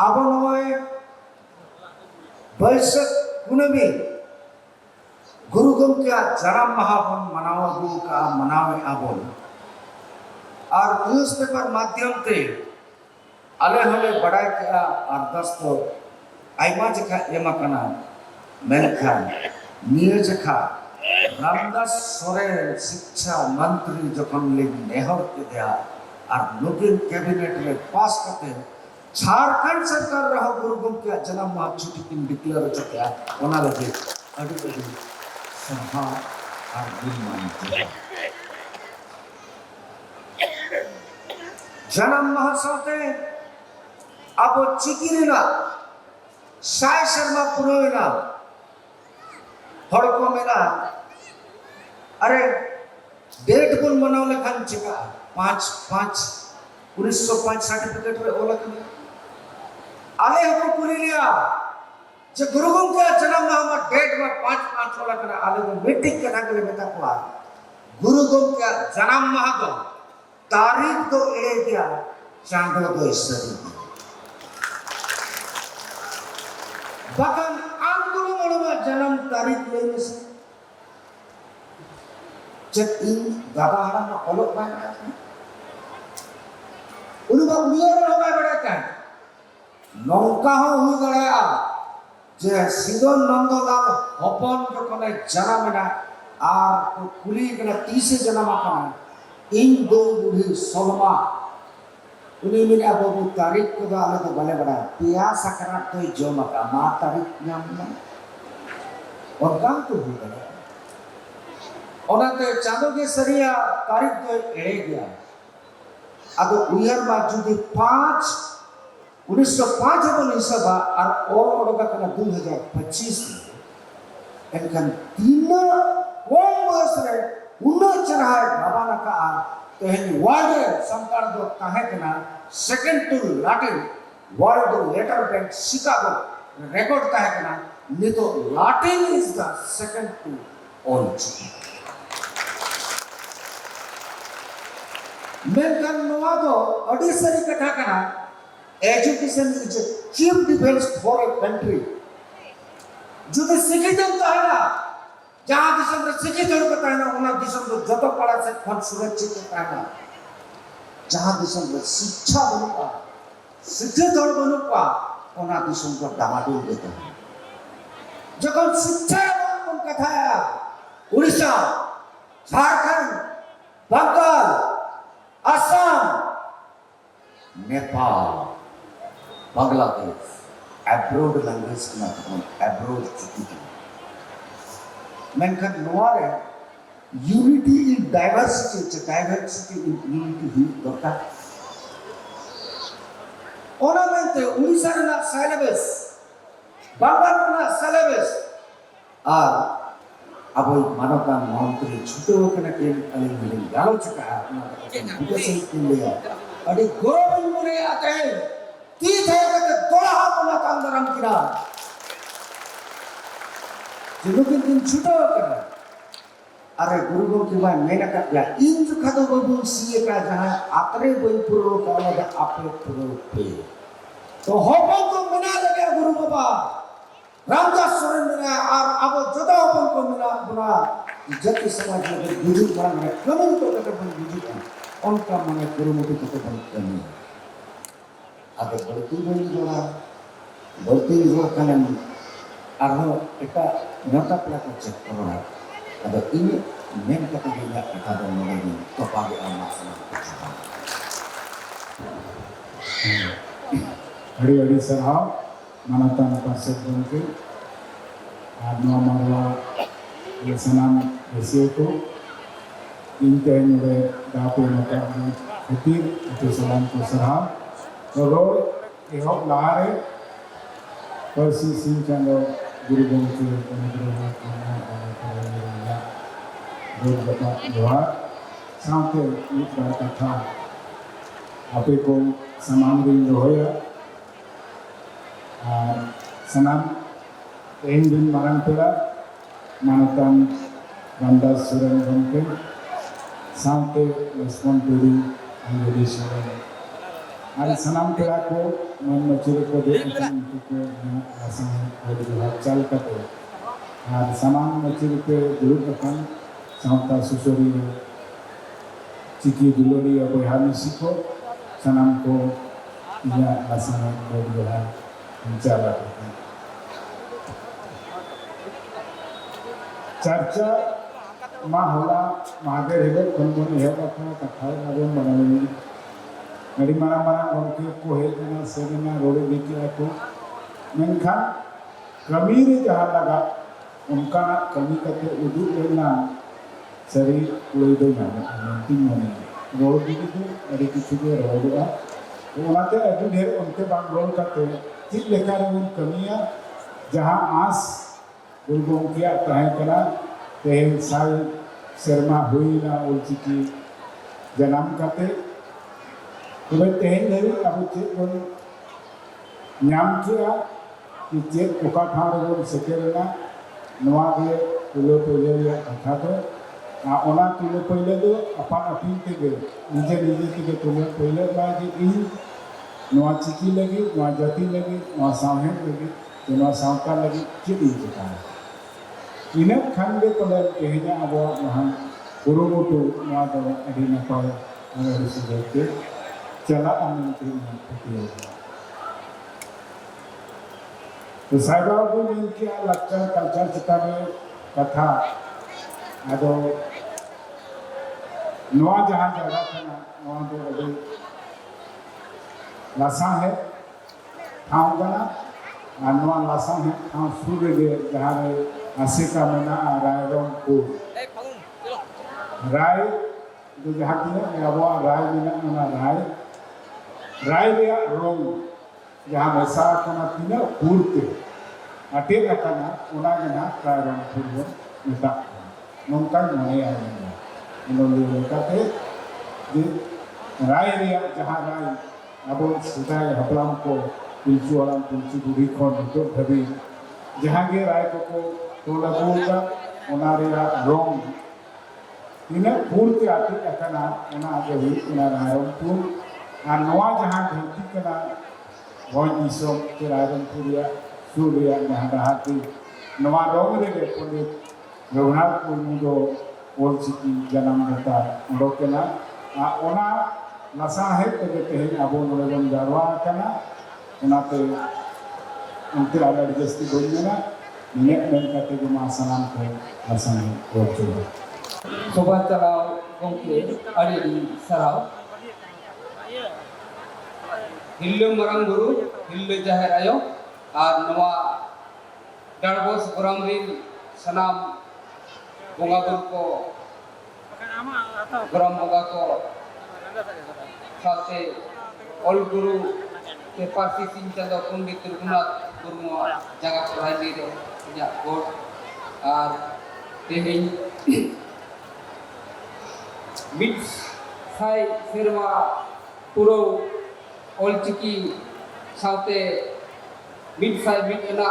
ᱟᱵᱚ ᱱᱚᱜᱼᱚᱭ ᱵᱟᱹᱭᱥᱟᱹᱠᱷ ᱠᱩᱱᱟᱹᱢᱤ ᱜᱩᱨᱩ ᱜᱚᱢᱠᱮᱭᱟᱜ ᱡᱟᱱᱟᱢ ᱢᱟᱦᱟ ᱵᱚᱱ ᱢᱟᱱᱟᱣ ᱟᱹᱜᱩ ᱠᱟᱜᱼᱟ, ᱢᱟᱱᱟᱣᱮᱜᱼᱟ ᱵᱚᱱ। আর নিউজ পেপার মাধ্যমতে আলে হলে বাড়াই কেয়া আরদাস তো আইমা জেখা এমাকানা মেনখান নিয়ে জেখা রামদাস সোরেন শিক্ষা মন্ত্রী যখন লিগ নেহর के दिया আর নতুন ক্যাবিনেট में पास करते झारखंड सरकार रहा गुरु गमके जन्म माह छुट्टी किन डिक्लेयर चुका ओना लगे अड़ी अड़ी सभा और गुमान जन्म माह साथे अब चिकिरिना साय शर्मा पुरोइना हर को मेरा अरे डेट बन मनाव लेखान चिका 5/5/1905 सर्टिफिकेट रे ओला कने आले हमको कुली लिया जे गुरु गमके जन्म माह में डेट में 5/5 ओला कने आले को मीटिंग कथा के बेटा को गुरु गमके जन्म माह दो तारीख तो ए गया चांदो तो इसरी bahkan आंदोलन में जन्म तारीख लेने से जब इन दादा हरा में अलग बाय उनका नियर होगा बड़ा क्या नौका हो हुई गया जे सिदन नंदलाल हपन जो कने जन्म ना आर को कुली कने 30 जन्म आकना इन दो बुढ़ी सलमा उन्हीं में अब वो तारीख को तो आले तो बले बड़ा पिया सकरात तो जो मका माँ तारीख नाम ना और काम तो हो गया और ना तो चांदो के सरिया तारीख तो एड़े गया अब उयर बाजुदी 5/1905 अब निसबा और ओडोगा कना 2025 एनकन तीन ओम बसरे उन्नत चढ़ा बाबा का तेहन वाले संकार दो काहे कना second to Latin world letter bank Chicago record काहे कना नहीं तो Latin is the second to all मेनकन नोआ दो ओडिसरी कथा कना education is a chief defence for a country जो तो शिक्षित है ना जहाँ दिसम में शिक्षित होकर कहना उन्हें दिसम में जब पढ़ा से फल सुरक्षित कहना जहाँ दिसम में शिक्षा बनुका शिक्षित होकर बनुका उन्हें दिसम को दामादुल देते हैं जब शिक्षा बन कथा है उड़ीसा झारखंड बंगाल असम नेपाल बांग्लादेश एब्रोड लैंग्वेज की मतलब एब्रोड चुकी मेनखान नोआरे unity in diversity in unity ही दरकार ओना मेंते उड़ीसा ना सिलेबस बांग्ला ना सिलेबस और अब मानवता मंत्री छुटे होकर के अलग मिले गालो चुका है अपना विदेशी के लिए अरे गौरव मुने आते हैं तीत है कि तोड़ा अपना काम दरम किरा जिनुकिन दिन छुटा होकर अरे गुरु गमके भाई मैंने कहा इन जो खातो बाबू सीए का जहाँ आतरे कोई पुरो का लगा आपे पुरो पे तो होपन को मिला लगे गुरु बाबा रामदास सोरेन मिला और अब जोधा होपन को मिला बुरा जति समाज में बुजुर्ग बड़ा में कमी तो कहते बन बुजुर्ग उनका मने गुरु मुझे कहते बन कमी अब बढ़ती जोड़ा कलम आरो एका नोटा प्लाको चेक करोना अब इन मेन कैटेगरी एका दो मोलेगी तो पागे आमासना अड़ी सराव मानवतान पार्षद गमके और नवा मारवा ये सनाम एसियो को इनते नोडे दापे नोटा खतीर itu सलाम को सराव तो रोड एहोब लारे परसी सिंह चंदो गुरु गमके अनुग्रह करना करना रोड बता दोहा साथे एक बार कथा आपे को समान दिन होया सनाम एन दिन मारंग पेड़ा मानवतान रामदास सोरेन गमके साथे Lakshman Tudu Anjali Soren Hari sanam pera ko mencuri ko dia akan untuk asam dari hasil kata. Hari sanam mencuri ko dulu akan sampai susuri ciki dulu dia berhani siko sanam ko ia asam dari hasil kata. चर्चा माहौला महादेव हेबो कोन हेबो को कथा नबो बनानी नडी मारा मारा उनके को हेजना सेना रोडे दिखे को मेनखा कमी रे जहां लगा उनका कमी कते उदु लेना शरीर कोई दो ना तीन मने रोड दिखे तो अरे किछु के रोडा ओनाते अदु ढेर उनके बाग रोड करते ठीक लेखा रे उन कमियां जहां आस गुरुगोंकिया तहे कना तेहन साल शर्मा हुई ना उलचिकी जन्म करते तबे तेहन धरी अब चेक बन ᱧᱟᱢ किया कि चेक ओका ठाव रे बन सेकेरना नवा गे तुलो पहिले रे कथा तो ओना तुलो पहिले दो अपन अपील तेगे निजे निजे तेगे तुलो पहिले बा कि इन नवा चिकी लगी नवा जाति लगी नवा सामहे लगी नवा सावता लगी चिदी चिका ina khan ge pala tehnya abo mahan kurumutu na do adi napay ana risige chala amin terima putiyo to saiba ko min ki lecture culture chita mein katha ado noa jahan jaga thana noa do adi lasa hai thaungana noa lasa hai thaung surge ge jahan Asika mena Rairong ku Rai itu jahatnya ngawa Rai mena mana Rai dia rong jahan esa kana tina purte ate akana una gana Rairong purwo nita nongkan mane ayana inolu kate di Rai dia jahan Rai abo sudai haplam ko pilcu alam pilcu budi kon itu dhabi jahan ge Rai ko तोला बोलता उनारिया रोंग इन्हें पूर्ति आती अकना उना आगे ही उना रायरंग पूर नवा जहाँ धरती कना वही इसों के रायरंग पूरिया सूर्या जहाँ रहती नवा रोंग रे पुलिस रघुनाथ पुरमुदो ओल चिकी जन्म देता उड़ोकेना उना लसा है तो कहते हैं अब उन्होंने जारवा कना उनाते उनके आगे जस्ती बोलने ना Minyak dan kata kemasangan ke pasangan berjodoh. Sobat Sarau Gongke ada di Sarau. Hillo Marang Guru, Hillo Jahir Ayo, ar Nawa Darbos Gramril Sanam Bongabur ko Gram Boga ko साथे Ol Guru के पासी सिंचंद पंडित रघुनाथ मुर्मू जगह पढ़ाई रे या coat और तेहिन मिट साई सेरवा पुरो ओलचिकी साथे मिट साई मिट एना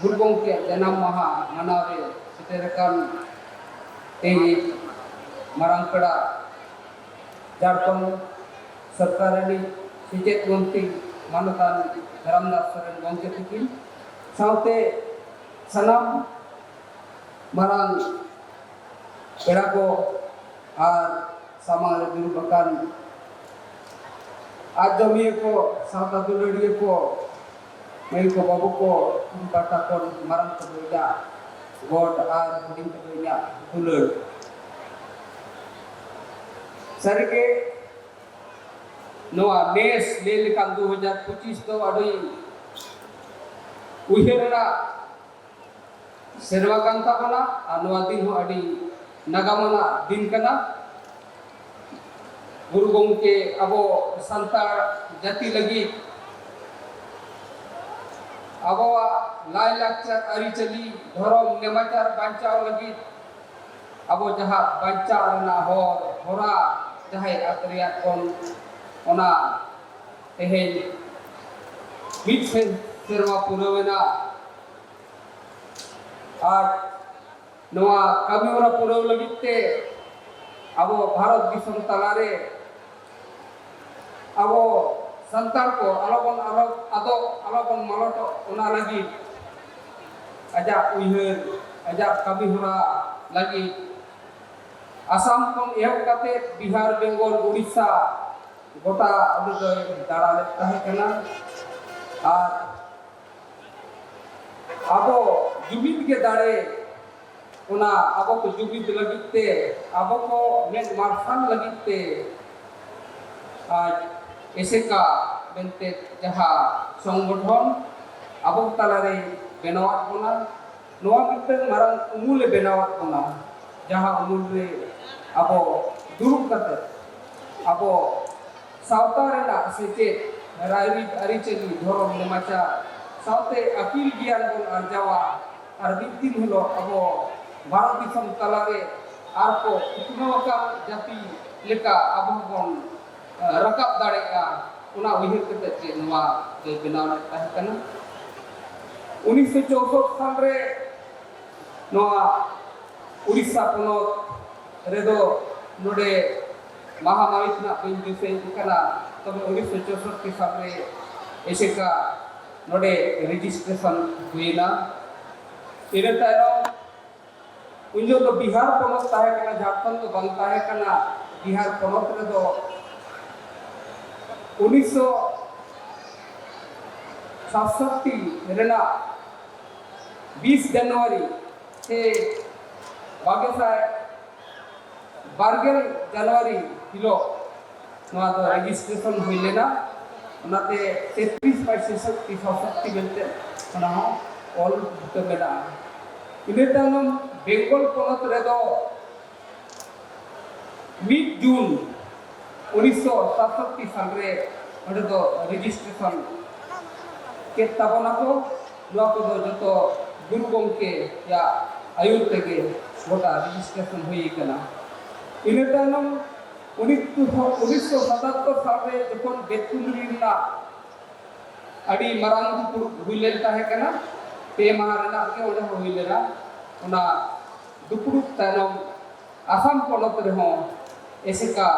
गुरुगों के जन्म महा मनावे सेतेरकान तेहि मरंगपड़ा झारखंड सरकार ने Sejak Gunting Manutan Ramdas Seren Gongke Tikin Saute Sanam Marang Perago Ar Sama Dulu Bakan Ajami ko Sauta Dulu ko Mai ko Babu ko Kumpata kon Marang Kedoya God Ar Buding Kedoya Dulu Sarike Noa mes lelikan 2025 to adoi uherna serwa kanta kana anwa din ho adi nagamana din kana guru gongke abo santar jati lagi abo lai lakchar ari chali dhorom nemachar bancao lagi abo jaha bancao na hora jahai atriat kon ona tehel mit serwa purawena ar noa kami ora puraw lagitte abo bharat disam talare abo santar ko alobon alobon maloto ona lagi ajak uiheur ajak kami hura lagi Asam kon ehok kate Bihar Bengal Uड़ीसा gota adu doy dara tahe kana ar abo jubid ke dare ona abo ko jubid lagit te abo ko men marfan lagit te एसेका बेंते जहाँ संगठन अब तालारे बेनावात बना नोआ मिट्टन मारंग उमुले बेनावात बना जहाँ उमुले अब दुरुप करते अब सावतारे ना सेचे रायरी अरिचली धोरम नेमाचा सावते अकील गियान बन अर्जावा अर्बितिन हलो अब भारत दिसम तालारे आरको इतनोका जाति लेका अब बन rakap darega una uhir kete che noa de benaw tahe kana 1964 साल रे noa Uड़ीसा ponot redo node mahamawit na pinjuse kana tobe 1964 साल रे eseka node registration huina ire tayo unjo do Bihar ponot tahe kana Jharkhand do bang tahe kana Bihar ponot redo 1967 Raina 20 जनवरी से बागेसाय बारगेल जनवरी हिलो नवा तो registration हुई लेना उनाते 33/66 बेलते ना ऑल तो बेना इने तानम बेंगल पोनत रेदो मिड जून 1967 साल रे ओडे दो रजिस्ट्रेशन के तबना को नुआ को जो गुरु गंके या आयुर तेगे गोटा रजिस्ट्रेशन हुई कना इने तानम 1977 साल रे जखन बेतुंदरी ना अडी मरांग हुई लेता है कना पे महाराणा के ओडे हुई लेना ओना दुपुरुक तानम आसाम पोनत रे हो एसेका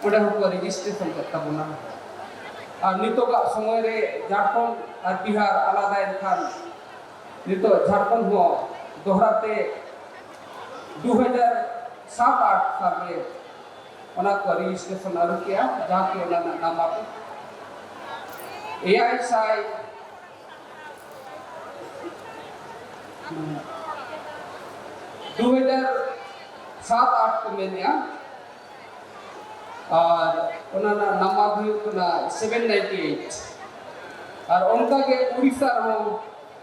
ओडे को रजिस्ट्रेशन करता बना और नितोगा समय रे झारखंड और बिहार आलादा एनखान नितो झारखंड हो दोहराते 2007-8 साल रे ओना को रजिस्ट्रेशन आरु किया जहां के ओना नाम आप एआई साई 2007-8 को मैंने और उन्होंने नामा भी उतना 798 और उनका के उड़ीसा रो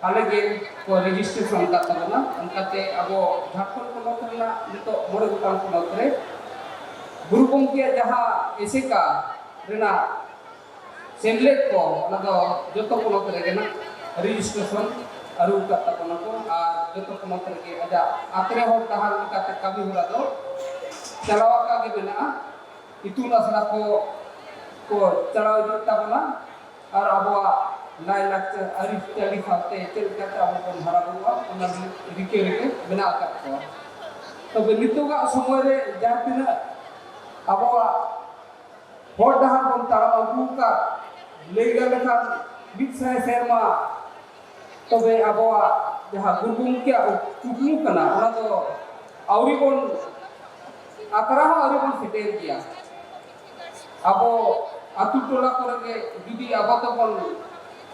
अलगे को रजिस्ट्रेशन का तबना उनका ते अब झारखंड को नौकरना नितो मोरे गुटान को नौकरे गुरु गंके जहां ऐसे का रेना सेमलेट को ना तो जतो को नौकरे के ना रजिस्ट्रेशन अरु का तबना को और जतो को नौकरे के अजा आतरे हो तहार का ते कभी होला तो चलावा का के बिना इतुन असरा को चलाव दिता बना और अबवा नाय लाक्चर अरिफ चली खाते चल करता अब को हरा बुआ ओना रिके रिके बना का तो नितोगा समय रे जातिना अबवा होड़ दहार बन तारा अबू का लेगा लेखा बिछाय शर्मा तबे अबवा जहां गुरुगुम के चुकमु कना ओना तो आवरी बन आकरा आवरी बन सेटेल किया अब आतु टोला करके जुदी अब तो बन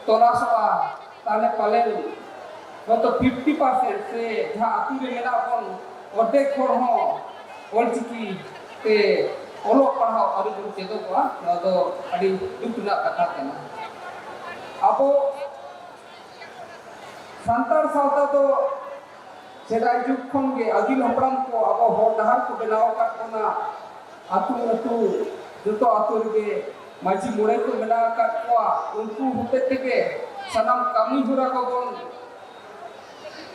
तलाशवा ताले पाले तो 50% से जहां आतु रे मेना बन ओटे खोर हो ओलचिकी ते ओलो पढ़ाओ अरु बन चेदो को ना तो अडी दुखना कथा कना अब संतार सावता तो सेदाय जुग खन के अगिल हपड़ाम को अब होड़ दहार को बनाव का कोना आतु आतु जतो आतु रे माजी मोड़े को मेना का को उनको होते तेगे सनम कमी हुरा को बन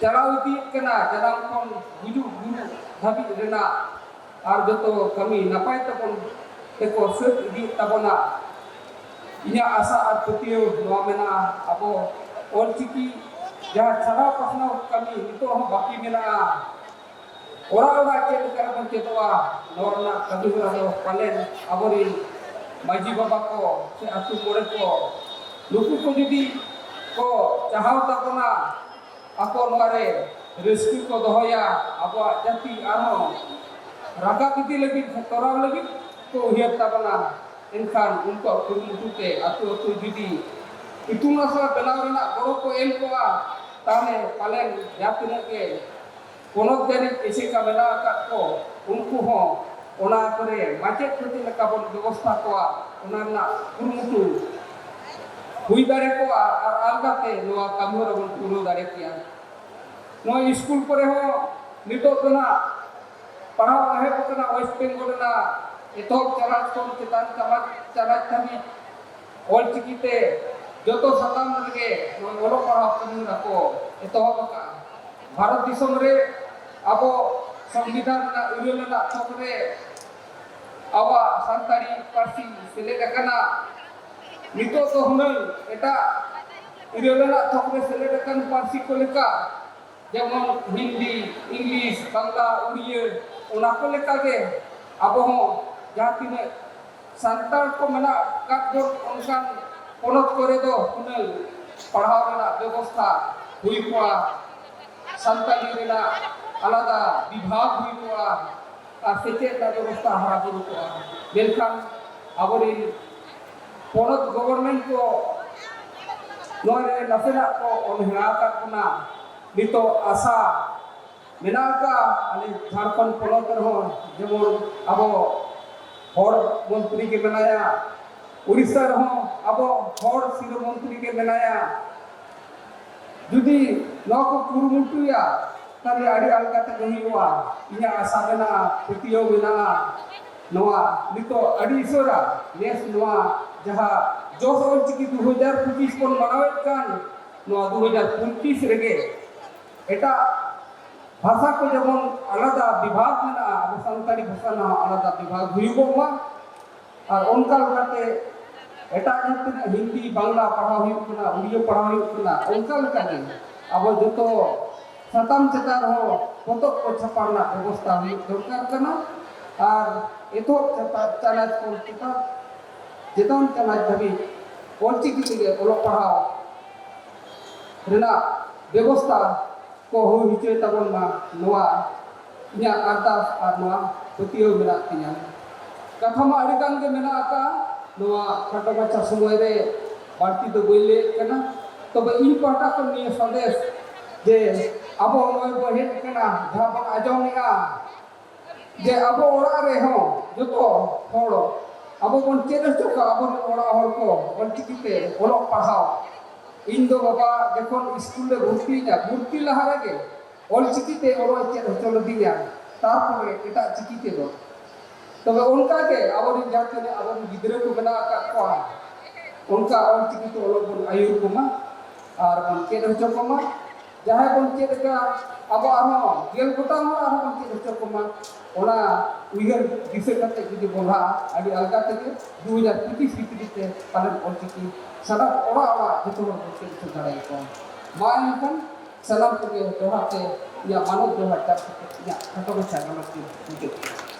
चलाव दी केना जनाम कोन गुजु गुरु धाबी रेना और जतो कमी नपाय तबन एको सेट दी तबना इया आशा और पतियो नवा मेना अब ओलचिकी जहां छड़ा पसना कमी नितो हम बाकी मेना ओरा ओरा के कर बन चेतवा नवरना कभी हुरा पालेन अबरी maji baba ko se atu mole ko nuku ko judi ko cahau tabona ako noare rescue ko dohoya abo jati arho raga kiti lagi toraw lagi ko hiat tabona enkan unko kurumutu te atu judi itu masa benar nak goro ko em ko tane palen yatina ke ponot dari isi ka bena ka ko unku ho ona kore macet proti leka bon ବ୍ୟବସ୍ଥା ko ona na kurumutu hui dare ko ar algate noa kamura bon puru dare kia no school kore ho nito na pahau ahe ko na West Bengal na etok charaj ko chetan charaj thami ol chikite joto satam lage no olo pahau kamura ko etok ka Bharat disam re abo संविधान ना उड़ेल ना थोकरे आवा संतारी party select करना नितो तो हुनल एटा उड़ेल ना थोकरे select करन party को लेका जेमन हिंदी इंग्लिश बांग्ला उड़िया ओना को लेका के आबो हो जहां तिने संतार को मना काट दो उनकान पोनत करे दो हुनल पढ़ाव ना व्यवस्था हुई कोआ संताली रेना आलादा विभाग हुई कोआ और सेचेत ना व्यवस्था हरा बुरु कोआ मेनखान आबोरिन पोनत गवर्नमेंट को नोरे नसेना को ओनहिरा का कुना नितो आशा मेनाका अने झारखंड पोनत रहो जेमन आबो हर मंत्री के बनाया उड़ीसा रहो आबो हर सिरो मंत्री के बनाया जुदी नको कुरुमुटुया tadi adi algata gahiwa inya asabena putio bena noa nito adi isora nes noa jaha jos ol chiki 2025 kon manawet kan noa 2025 rege eta bhasa ko jemon alada vibhag mena abu santari bhasa na alada vibhag huibo ma ar onka lekate eta jatna hindi bangla padhaw huyuk kana udiyo padhaw huyuk kana onka lekate abo joto satam cetar ho potok ko chaparna ବ୍ୟବস্থা hui dorkar kana ar etok cetar chanaj ko kita jeton chanaj dhabi olchiki tige olok pahau rena ବ୍ୟବস্থা ko hui hicoi tabon ma noa nya ardas ar noa putio mena tinya katha ma adigan ge mena aka noa kata baca somoy re barti do boile kana tobe in pahta ko niya sandesh je abo noy bo het kana jabon ajong nia je abo ora re ho joto hor abo bon chedo choka abo ora hor ko bon tikite olok pahau indo baba jekon school le bhurti lahara ge ol chikite oro chedo cholo diya tarpore eta chikite do tobe onka ge abo rin jatene abo gidre ko bena ka ko onka ol chikite olok bon ayur ko ma ar bon chedo choko ma jahay bon chet ka abo arho gel gotang ho arho bon chet choko ma ona uigar dise kate judi bolha adi alga tege 2025 bhitri te palen olchiki sada ora ora jeto bon chet chadai ko main kan salam ke dohate ya manuk dohat tak ya khato cha gamak ki